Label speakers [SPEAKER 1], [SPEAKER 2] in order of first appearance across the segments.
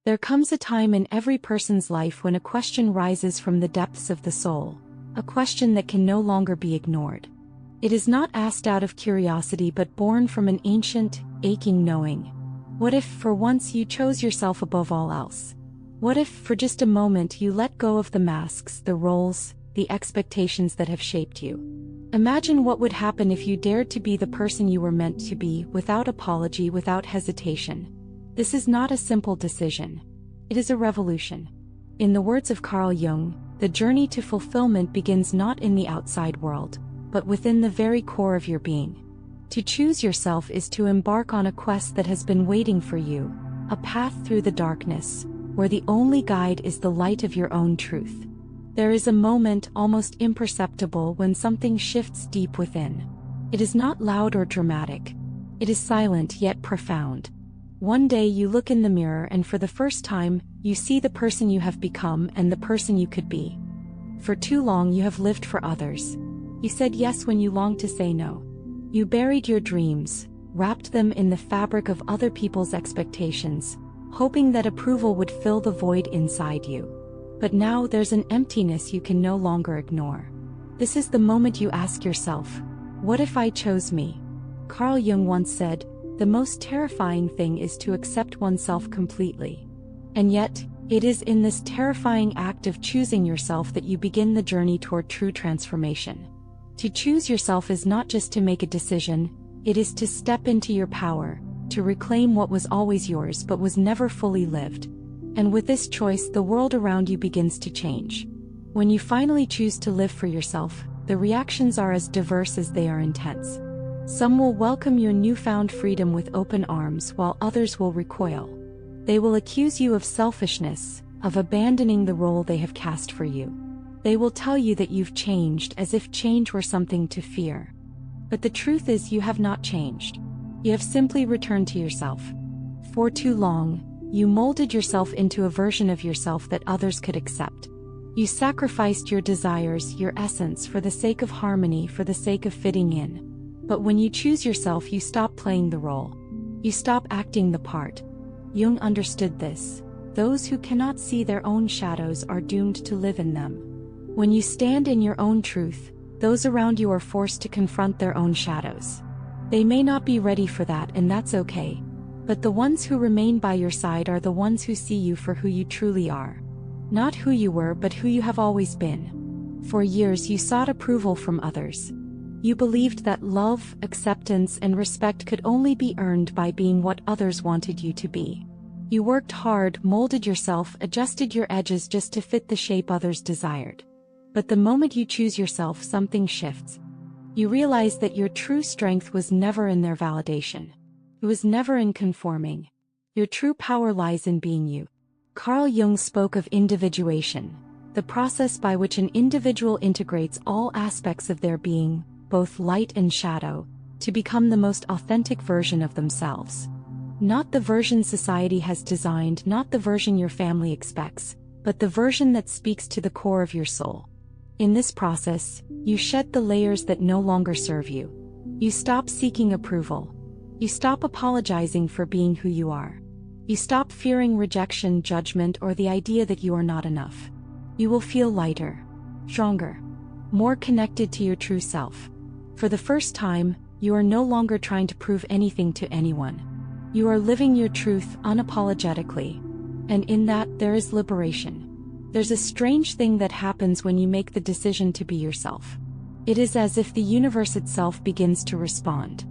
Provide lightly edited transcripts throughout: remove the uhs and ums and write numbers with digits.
[SPEAKER 1] There comes a time in every person's life when a question rises from the depths of the soul, a question that can no longer be ignored. It is not asked out of curiosity but born from an ancient, aching knowing. What if for once you chose yourself above all else? What if for just a moment you let go of the masks, the roles, the expectations that have shaped you? Imagine what would happen if you dared to be the person you were meant to be, without apology, without hesitation. This is not a simple decision. It is a revolution. In the words of Carl Jung, the journey to fulfillment begins not in the outside world, but within the very core of your being. To choose yourself is to embark on a quest that has been waiting for you, a path through the darkness, where the only guide is the light of your own truth. There is a moment, almost imperceptible, when something shifts deep within. It is not loud or dramatic. It is silent yet profound. One day you look in the mirror and for the first time, you see the person you have become and the person you could be. For too long you have lived for others. You said yes when you longed to say no. You buried your dreams, wrapped them in the fabric of other people's expectations, hoping that approval would fill the void inside you. But now there's an emptiness you can no longer ignore. This is the moment you ask yourself, what if I chose me? Carl Jung once said, the most terrifying thing is to accept oneself completely. And yet, it is in this terrifying act of choosing yourself that you begin the journey toward true transformation. To choose yourself is not just to make a decision, it is to step into your power, to reclaim what was always yours but was never fully lived. And with this choice, the world around you begins to change. When you finally choose to live for yourself, the reactions are as diverse as they are intense. Some will welcome your newfound freedom with open arms, while others will recoil. They will accuse you of selfishness, of abandoning the role they have cast for you. They will tell you that you've changed, as if change were something to fear. But the truth is, you have not changed. You have simply returned to yourself. For too long, you molded yourself into a version of yourself that others could accept. You sacrificed your desires, your essence, for the sake of harmony, for the sake of fitting in. But when you choose yourself, you stop playing the role. You stop acting the part. Jung understood this. Those who cannot see their own shadows are doomed to live in them. When you stand in your own truth, those around you are forced to confront their own shadows. They may not be ready for that, and that's okay. But the ones who remain by your side are the ones who see you for who you truly are. Not who you were, but who you have always been. For years you sought approval from others. You believed that love, acceptance, and respect could only be earned by being what others wanted you to be. You worked hard, molded yourself, adjusted your edges just to fit the shape others desired. But the moment you choose yourself, something shifts. You realize that your true strength was never in their validation. It was never in conforming. Your true power lies in being you. Carl Jung spoke of individuation, the process by which an individual integrates all aspects of their being, both light and shadow, to become the most authentic version of themselves. Not the version society has designed, not the version your family expects, but the version that speaks to the core of your soul. In this process, you shed the layers that no longer serve you. You stop seeking approval. You stop apologizing for being who you are. You stop fearing rejection, judgment, or the idea that you are not enough. You will feel lighter, stronger, more connected to your true self. For the first time, you are no longer trying to prove anything to anyone. You are living your truth unapologetically. And in that, there is liberation. There's a strange thing that happens when you make the decision to be yourself. It is as if the universe itself begins to respond.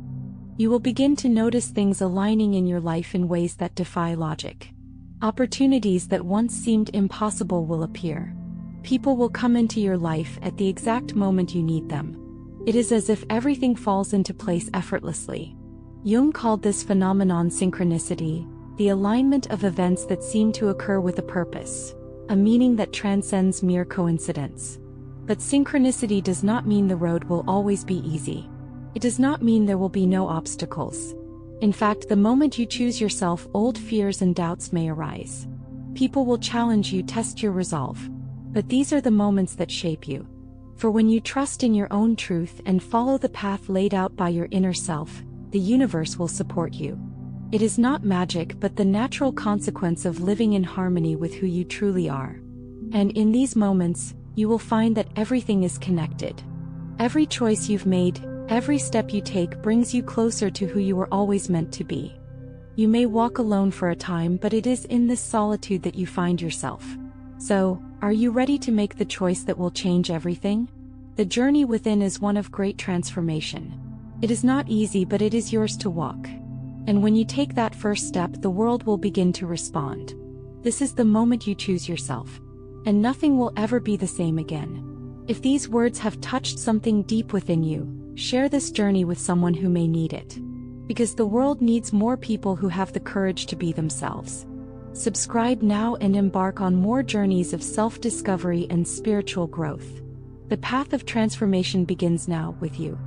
[SPEAKER 1] You will begin to notice things aligning in your life in ways that defy logic. Opportunities that once seemed impossible will appear. People will come into your life at the exact moment you need them. It is as if everything falls into place effortlessly. Jung called this phenomenon synchronicity, the alignment of events that seem to occur with a purpose, a meaning that transcends mere coincidence. But synchronicity does not mean the road will always be easy. It does not mean there will be no obstacles. In fact, the moment you choose yourself, old fears and doubts may arise. People will challenge you, test your resolve. But these are the moments that shape you. For when you trust in your own truth and follow the path laid out by your inner self, the universe will support you. It is not magic but the natural consequence of living in harmony with who you truly are. And in these moments, you will find that everything is connected. Every choice you've made, every step you take brings you closer to who you were always meant to be. You may walk alone for a time, but it is in this solitude that you find yourself. So, are you ready to make the choice that will change everything? The journey within is one of great transformation. It is not easy, but it is yours to walk. And when you take that first step, the world will begin to respond. This is the moment you choose yourself. And nothing will ever be the same again. If these words have touched something deep within you, share this journey with someone who may need it. Because the world needs more people who have the courage to be themselves. Subscribe now and embark on more journeys of self-discovery and spiritual growth. The path of transformation begins now with you.